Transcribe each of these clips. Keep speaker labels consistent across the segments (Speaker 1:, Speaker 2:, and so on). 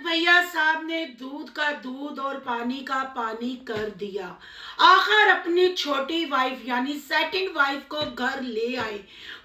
Speaker 1: भैया साहब ने दूध का दूध और पानी का पानी कर दिया। आखिर अपनी छोटी वाइफ यानी सेकंड वाइफ को घर ले आए।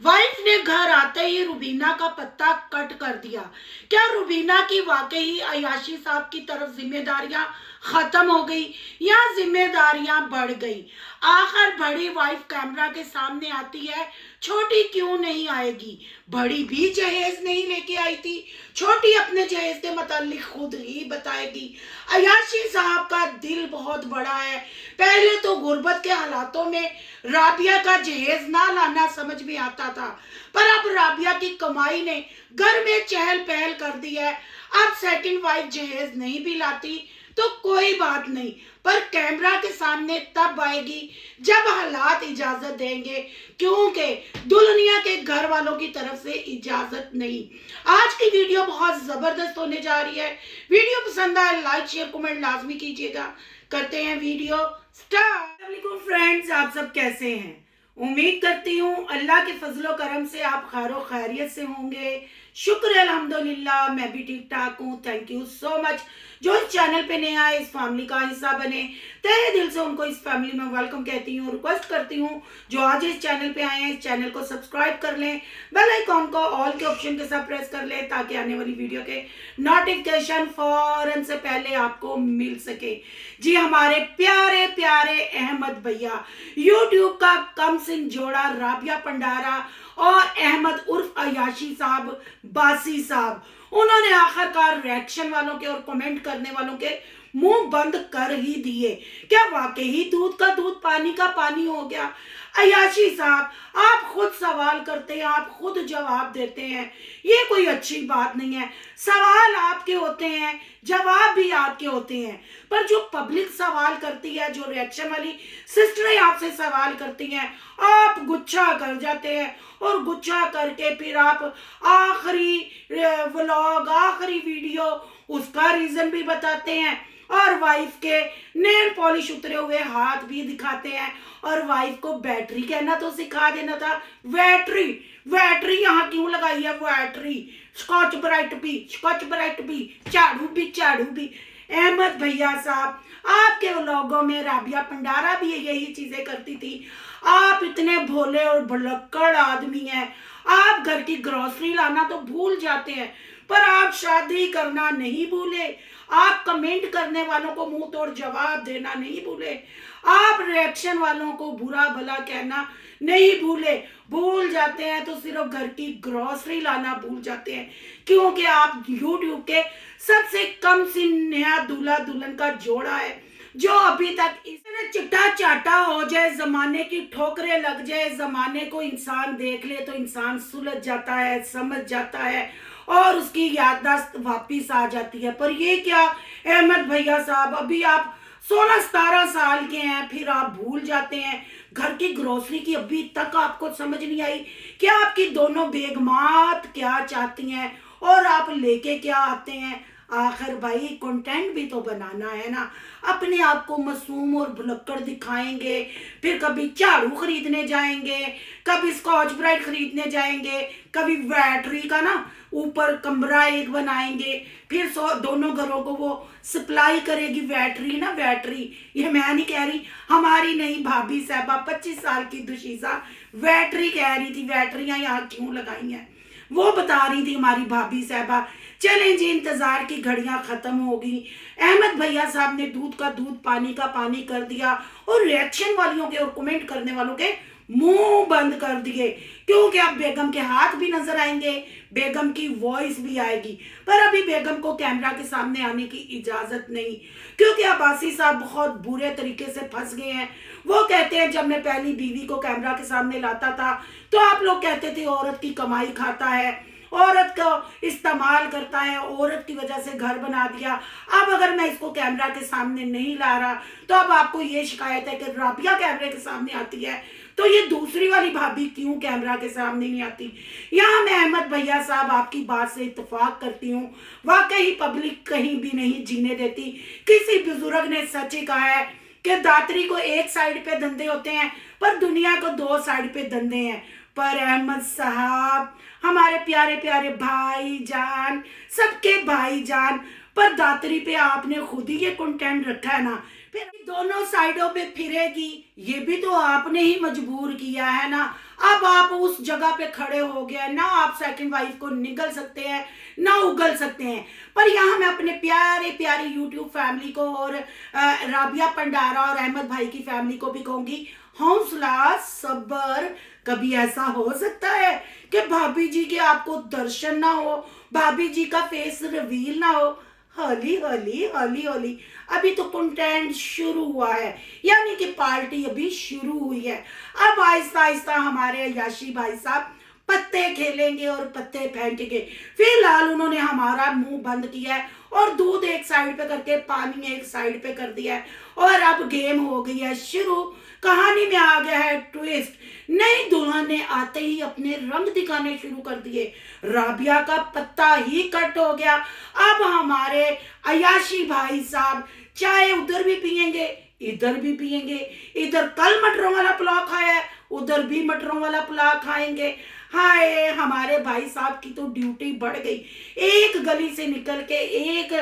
Speaker 1: वाइफ ने घर आते ही रुबीना का पत्ता कट कर दिया। क्या रुबीना की वाकई अयाशी साहब की तरफ जिम्मेदारियां खत्म हो गई या जिम्मेदारियां बढ़ गई? आखिर बड़ी वाइफ कैमरा के सामने आती है, छोटी क्यों नहीं आएगी? बड़ी भी जहेज नहीं लेके आई थी, छोटी अपने जहेज के मतलब खुद ही बताएगी। अयाशी साहब का दिल बहुत बड़ा है। पहले तो गुर्बत के हालातों में राबिया का जहेज ना लाना समझ में आता था, पर अब राबिया की कमाई ने घर में चहल पहल कर दी है। अब सेकंड वाइफ जहेज नहीं भी लाती तो कोई बात नहीं, पर कैमरा के सामने तब आएगी जब हालात इजाजत देंगे, क्योंकि दुल्हनिया के घर वालों की तरफ से इजाजत नहीं। आज की वीडियो बहुत जबरदस्त होने जा रही है। वीडियो पसंद आए लाइक शेयर कमेंट लाजमी कीजिएगा। करते हैं वीडियो स्टार्ट। अस्सलाम फ्रेंड्स, आप सब कैसे हैं? उम्मीद करती हूँ अल्लाह के फजलो करम से आप खैरो खैरियत से होंगे। शुक्र अल्हम्दुलिल्लाह, मैं भी ठीक ठाक हूँ। Thank you so much. जो इस चैनल पे नए आए, इस फैमिली का हिस्सा बने, तहे दिल से उनको इस फैमिली में वेलकम कहती हूँ। रिक्वेस्ट करती हूँ जो आज इस चैनल पे आए हैं, इस चैनल को सब्सक्राइब कर लें, बेल आइकॉन को ऑल के ऑप्शन के साथ प्रेस कर लें ताकि आने वाली वीडियो के नोटिफिकेशन फौरन से पहले आपको मिल सके। जी, हमारे प्यारे प्यारे अहमद भैया, यूट्यूब का कम सिन जोड़ा राबिया पंडारा और अहमद उर्फ अयाशी साहब, बासी साहब, उन्होंने आखिरकार रिएक्शन वालों के और कमेंट करने वालों के मुंह बंद कर ही दिए। क्या वाकई दूध का दूध पानी का पानी हो गया? अयाशी साहब, आप खुद सवाल करते हैं, आप खुद जवाब देते हैं, ये कोई अच्छी बात नहीं है। सवाल आपके होते हैं, जवाब भी आपके होते हैं, पर जो पब्लिक सवाल करती है, जो रिएक्शन वाली सिस्टरें आपसे सवाल करती हैं, आप गुच्छा कर जाते हैं और गुच्छा करके फिर आप आखिरी व्लॉग, आखिरी वीडियो, उसका रीजन भी बताते हैं और वाइफ के नेल पॉलिश उतरे हुए हाथ भी दिखाते हैं और वाइफ को बैटरी कहना तो सिखा देना था। बैटरी बैटरी यहाँ क्यों लगाई है? बैटरी, स्कॉच ब्राइट भी, स्कॉच ब्राइट भी, झाड़ू भी, झाड़ू भी। अहमद भैया साहब, आपके व्लॉगों में राबिया पंडारा भी यही चीजें करती थी। आप इतने भोले और भुलक्कड़ आदमी हैं, आप घर की ग्रोसरी लाना तो भूल जाते हैं, पर आप शादी करना नहीं भूले, आप कमेंट करने वालों को मुंह तोड़ जवाब देना नहीं भूले, आप रिएक्शन वालों को बुरा भला कहना नहीं भूले। भूल जाते हैं तो सिर्फ घर की ग्रोसरी लाना भूल जाते हैं, क्योंकि आप यूट्यूब के सबसे कम सी नया दूल्हा दुल्हन का जोड़ा है जो अभी तक इसने चिट्टा चाटा हो जाए, जमाने की ठोकरें लग जाए, जमाने को इंसान देख ले तो इंसान सुलझ जाता है, समझ जाता है और उसकी याददाश्त वापिस आ जाती है। पर ये क्या अहमद भैया साहब, अभी आप 16-17 साल के हैं, फिर आप भूल जाते हैं घर की ग्रोसरी की। अभी तक आपको समझ नहीं आई कि आपकी दोनों बेगमात क्या चाहती हैं और आप लेके क्या आते हैं। आखिर भाई कंटेंट भी तो बनाना है ना। अपने आप को मासूम और भुलक्कड़ दिखाएंगे, फिर कभी झाड़ू खरीदने जाएंगे, कभी स्कॉच ब्राइट खरीदने जाएंगे, कभी बैटरी का ना ऊपर कमरा एक बनाएंगे, फिर दोनों घरों को वो सप्लाई करेगी बैटरी ना। बैटरी, ये मैं नहीं कह रही, हमारी नहीं भाभी साहबा 25 साल की दुशीसा बैटरी कह रही थी। बैटरियां यहाँ क्यों लगाई हैं वो बता रही थी हमारी भाभी साहबा। चलें जी, इंतजार की घड़ियां खत्म हो गई। अहमद भैया साहब ने दूध का दूध पानी का पानी कर दिया और रिएक्शन वालियों के और कमेंट करने वालों के मुंह बंद कर दिए, क्योंकि अब बेगम के हाथ भी नजर आएंगे, बेगम की वॉइस भी आएगी, पर अभी बेगम को कैमरा के सामने आने की इजाजत नहीं, क्योंकि अब्बासी साहब बहुत बुरे तरीके से फंस गए हैं। वो कहते हैं जब मैं पहली बीवी को कैमरा के सामने लाता था तो आप लोग कहते थे औरत की कमाई खाता है, औरत को इस्तेमाल करता है, औरत की वजह से घर बना दिया। अब अगर मैं इसको कैमरा के सामने नहीं ला रहा तो अब आपको ये शिकायत है कि राबिया कैमरे के सामने आती है, तो ये दूसरी वाली भाभी क्यों कैमरा के सामने नहीं आती? यहाँ मैं अहमद भैया साहब आपकी बात से इत्तेफाक करती हूँ। वाकई पब्लिक कहीं भी नहीं जीने देती। किसी बुजुर्ग ने सच ही कहा है कि दातरी को एक साइड पे धंधे होते हैं पर दुनिया को 2 साइड पे धंधे हैं। पर अहमद साहब, हमारे प्यारे प्यारे भाई जान, सबके भाई जान, पर दातरी पे आपने खुद ही ये कंटेंट रखा है ना, फिर दोनों साइडों पे फिरेगी, ये भी तो आपने ही मजबूर किया है ना। अब आप उस जगह पे खड़े हो गए ना, आप सेकंड वाइफ को निगल सकते हैं ना उगल सकते हैं। पर यहाँ मैं अपने प्यारे प्यारे यूट्यूब फैमिली को और राबिया पंडारा और अहमद भाई की फैमिली को भी कहूंगी, हौसला सब्र। कभी ऐसा हो सकता है कि भाभी जी के आपको दर्शन ना हो, भाभी जी का फेस रिवील ना हो। हौली हौली हौली हौली, अभी तो कंटेंट शुरू हुआ है, यानी कि पार्टी अभी शुरू हुई है। अब आहिस्ता आहिस्ता हमारे अयाशी भाई साहब पत्ते खेलेंगे और पत्ते फेंकेंगे। फिलहाल उन्होंने हमारा मुंह बंद किया है और दूध एक साइड पे करके पानी एक साइड पे कर दिया है और अब गेम हो गई है शुरू। कहानी में आ गया है ट्विस्ट। नई दुल्हन ने आते ही अपने रंग दिखाने शुरू कर दिए, राबिया का पत्ता ही कट हो गया। अब हमारे अयाशी भाई साहब चाय उधर भी पियेंगे इधर भी पियेंगे, इधर कल मटरों वाला पुलाव खाया है उधर भी मटरों वाला पुलाव खाएंगे। हाय, हमारे भाई साहब की तो ड्यूटी बढ़ गई, एक गली से निकल के एक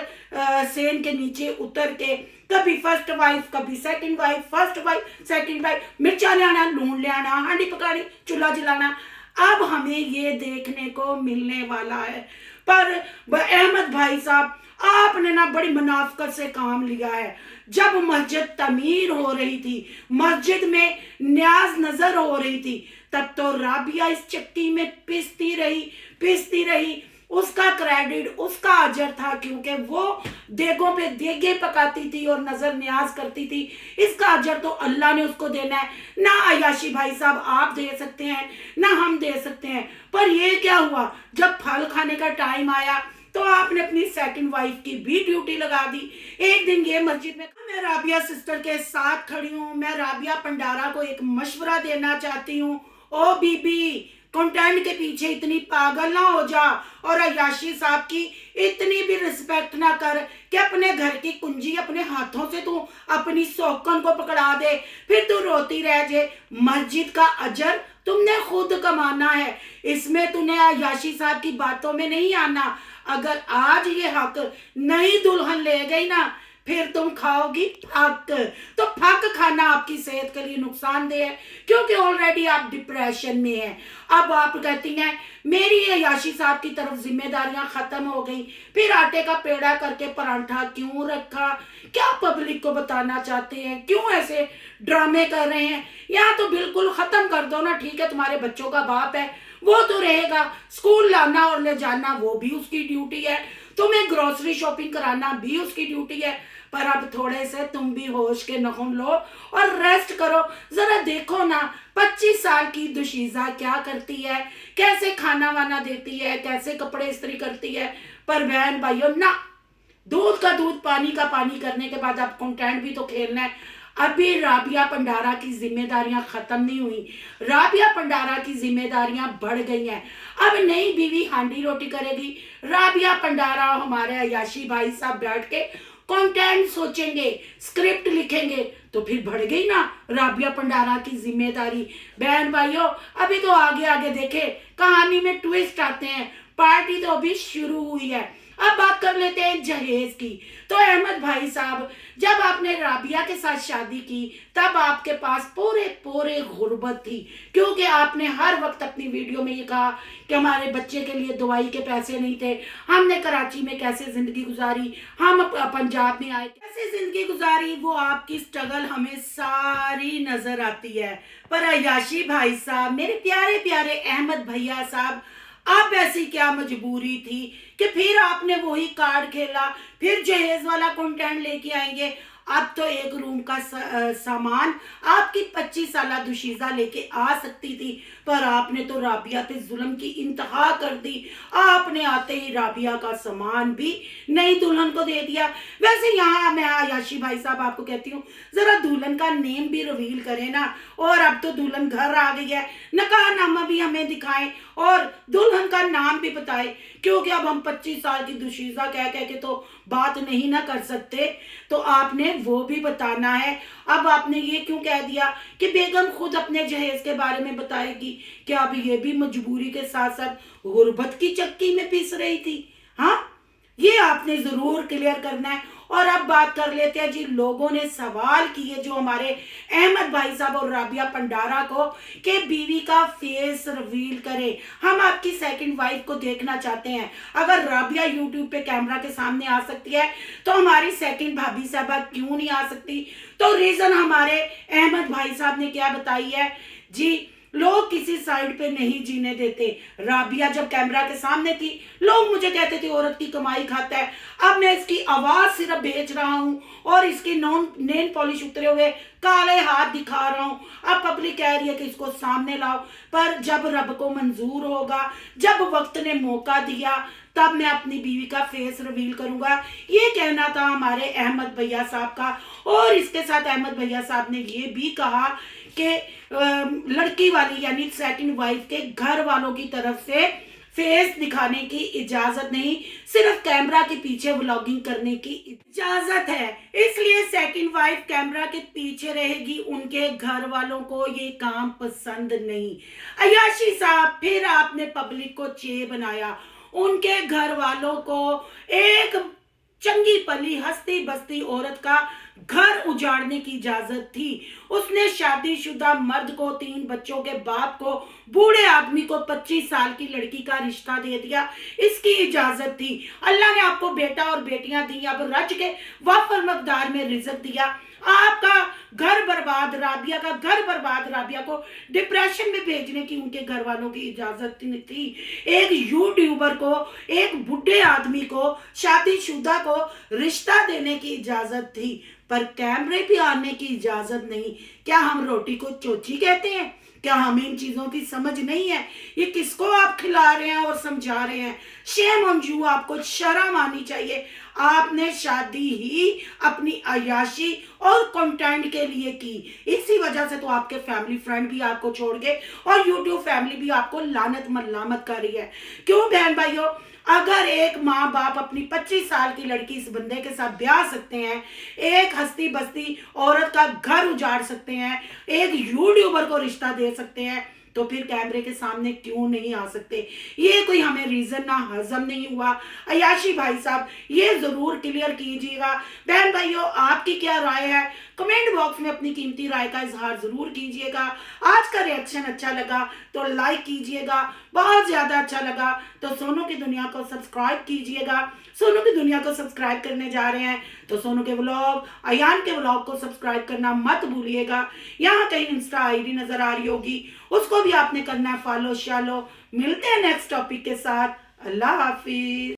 Speaker 1: सेन के नीचे उतर के, कभी फर्स्ट वाइफ कभी second wife, first wife second wife, मिर्चा ले आना, लून ले आना, हांडी पकानी, चूल्हा जलाना। अब हमें ये देखने को मिलने वाला है। पर अहमद भाई साहब, आपने ना बड़ी मुनाफिकत से काम लिया है। जब मस्जिद तमीर हो रही थी, मस्जिद में न्याज नजर हो रही थी, तब तो राबिया इस चक्की में पिसती रही। उसका क्रेडिट, उसका अजर था, क्योंकि वो देगों पे देगे पकाती थी और नजर न्याज करती थी। इसका अजर तो अल्लाह ने उसको देना है, ना अयाशी भाई साहब आप दे सकते हैं ना हम दे सकते हैं। पर ये क्या हुआ, जब फल खाने का टाइम आया तो आपने अपनी सेकंड वाइफ की भी ड्यूटी लगा दी। एक दिन ये मस्जिद में मैं राबिया सिस्टर के साथ खड़ी हूँ, मैं राबिया पंडारा को एक मशवरा देना चाहती हूँ। ओ बीबी, कंटेंट के पीछे इतनी पागल ना हो जा और अयाशी साहब की इतनी भी रिस्पेक्ट ना कर कि अपने घर की कुंजी अपने हाथों से तू अपनी सौकन को पकड़ा दे, फिर तू रोती रह जाए। मस्जिद का अजर तुमने खुद कमाना है, इसमें तूने अयाशी साहब की बातों में नहीं आना। अगर आज ये हक नई दुल्हन ले गई ना, फिर तुम खाओगी फक। तो फक खाना आपकी सेहत के लिए नुकसानदेह है, क्योंकि ऑलरेडी आप डिप्रेशन में हैं। अब आप कहती हैं मेरी अयाशी साहब की तरफ जिम्मेदारियां खत्म हो गई, फिर आटे का पेड़ा करके परांठा क्यों रखा? क्या पब्लिक को बताना चाहते हैं? क्यों ऐसे ड्रामे कर रहे हैं? यहाँ तो बिल्कुल खत्म कर दो ना। ठीक है, तुम्हारे बच्चों का बाप है, वो तो रहेगा, स्कूल लाना और ले जाना वो भी उसकी ड्यूटी है, तुम्हें ग्रोसरी शॉपिंग कराना भी उसकी ड्यूटी है। पर अब थोड़े से तुम भी होश के नखुन लो और रेस्ट करो। जरा देखो ना, 25 साल की दुशीजा क्या करती है, कैसे खाना वाना देती है, कैसे कपड़े इस्त्री करती है। पर बहन भाइयों ना, दूध का दूध पानी का पानी करने के बाद अब कंटेंट भी तो खेलना है। अभी राबिया पंडारा की जिम्मेदारियां खत्म नहीं हुई, राबिया पंडारा की जिम्मेदारियां बढ़ गई हैं। अब नई बीवी हांडी रोटी करेगी, राबिया पंडारा हमारे अयाशी भाई साहब बैठ के कंटेंट सोचेंगे, स्क्रिप्ट लिखेंगे, तो फिर बढ़ गई ना राबिया पंडारा की जिम्मेदारी। बहन भाइयों, अभी तो आगे आगे देखे, कहानी में ट्विस्ट आते हैं, पार्टी तो अभी शुरू हुई है। अब बात कर लेते हैं जहेज की। तो अहमद भाई साहब, जब आपने राबिया के साथ शादी की तब आपके पास पूरे गुर्बत थी, क्योंकि आपने हर वक्त अपनी वीडियो में ये कहा कि हमारे बच्चे के लिए दवाई के पैसे नहीं थे, हमने कराची में कैसे जिंदगी गुजारी, हम पंजाब में आए कैसे जिंदगी गुजारी, वो आपकी स्ट्रगल हमें सारी नजर आती है। पर अयाशी भाई साहब, मेरे प्यारे प्यारे अहमद भैया साहब, अब ऐसी क्या मजबूरी थी कि फिर आपने वही कार्ड खेला, फिर जहेज वाला कंटेंट लेके आएंगे। अब तो एक रूम का सामान आपकी 25 साल दुशीजा लेके आ सकती थी, पर आपने तो राबिया पे जुल्म की इंतहा कर दी। आपने आते ही राबिया का सामान भी नई दुल्हन को दे दिया। वैसे यहाँ मैं अयाशी भाई साहब आपको कहती हूँ, जरा दुल्हन का नेम भी रिवील करें ना। और अब तो दुल्हन घर आ गई है, नकाहनामा भी हमें दिखाएं और दुल्हन का नाम भी बताएं, क्योंकि अब हम 25 साल की दुशीजा कह के तो बात नहीं ना कर सकते, तो आपने वो भी बताना है। अब आपने ये क्यों कह दिया कि बेगम खुद अपने जहेज के बारे में बताएगी? क्या अब ये भी मजबूरी के साथ साथ गुर्बत की चक्की में पिस रही थी? हाँ, ये आपने जरूर क्लियर करना है। और अब बात कर लेते हैं जी, लोगों ने सवाल किए जो हमारे अहमद भाई साहब और राबिया पंडारा को, कि बीवी का फेस रिवील करे, हम आपकी सेकंड वाइफ को देखना चाहते हैं। अगर राबिया यूट्यूब पे कैमरा के सामने आ सकती है तो हमारी सेकंड भाभी साहबा क्यों नहीं आ सकती? तो रीजन हमारे अहमद भाई साहब ने क्या बताई है जी, लोग किसी साइड पे नहीं जीने देते। राबिया जब कैमरा के सामने थी, लोग मुझे कहते थे औरत की कमाई खाता है। अब मैं इसकी आवाज सिर्फ बेच रहा हूँ और इसकी नॉन नेल पॉलिश उतरे हुए काले हाथ दिखा रहा हूँ। अब पब्लिक कह रही है कि इसको सामने लाओ, पर जब रब को मंजूर होगा, जब वक्त ने मौका दिया, तब मैं अपनी बीवी का फेस रिवील करूंगा। ये कहना था हमारे अहमद भैया साहब का। और इसके साथ अहमद भैया साहब ने ये भी कहा कि लड़की वाली यानी सेकंड वाइफ के घर वालों की तरफ से फेस दिखाने की इजाजत नहीं, सिर्फ कैमरा के पीछे व्लॉगिंग करने की इजाजत है। इसलिए सेकंड वाइफ कैमरा के पीछे रहेगी, उनके घर वालों को ये काम पसंद नहीं। अयाशी साहब, फिर आपने पब्लिक को चे बनाया। उनके घर वालों को एक चंगी पली हंसती बसती औरत का घर उजाड़ने की इजाजत थी। उसने शादीशुदा मर्द को, 3 बच्चों के बाप को, बूढ़े आदमी को 25 साल की लड़की का रिश्ता दे दिया। इसकी इजाजत थी। अल्लाह ने आपको बेटा और बेटियां दी, अब रच के वाफर मकदार में रिजक दिया। आपका घर बर्बाद, राबिया का घर बर्बाद, राबिया को डिप्रेशन में भेजने की उनके घर वालों की इजाजत नहीं थी। एक यूट्यूबर को, एक बुढ़े आदमी को, शादीशुदा को रिश्ता देने की इजाजत थी, पर कैमरे पे आने की इजाजत नहीं। क्या हम रोटी को चोची कहते हैं? क्या हमें इन चीजों की समझ नहीं है? ये किसको आप खिला रहे हैं और समझा रहे हैं? शेम ऑन यू, आपको शर्म आनी चाहिए। आपने शादी ही अपनी अयाशी और कंटेंट के लिए की। इसी वजह से तो आपके फैमिली फ्रेंड भी आपको छोड़ गए और यूट्यूब फैमिली भी आपको लानत मलामत कर रही है। क्यों बहन भाइयों, अगर एक माँ बाप अपनी 25 साल की लड़की इस बंदे के साथ ब्याह सकते हैं, एक हस्ती बस्ती औरत का घर उजाड़ सकते हैं, एक यूट्यूबर को रिश्ता दे सकते हैं, तो फिर कैमरे के सामने क्यों नहीं आ सकते? ये कोई हमें रीजन ना हजम नहीं हुआ। अयाशी भाई साहब, ये जरूर क्लियर कीजिएगा। बहन भाइयों, आपकी क्या राय है? कमेंट बॉक्स में अपनी कीमती राय का इजहार जरूर कीजिएगा। आज का रिएक्शन अच्छा लगा तो लाइक कीजिएगा, बहुत ज्यादा अच्छा लगा तो सोनू की दुनिया को सब्सक्राइब कीजिएगा। सोनू की दुनिया को सब्सक्राइब करने जा रहे हैं तो सोनू के व्लॉग, अयान के व्लॉग को सब्सक्राइब करना मत भूलिएगा। यहाँ कहीं इंस्टा आईडी नजर आ रही होगी, उसको भी आपने करना है फॉलो शालो। मिलते हैं नेक्स्ट टॉपिक के साथ। अल्लाह हाफिज।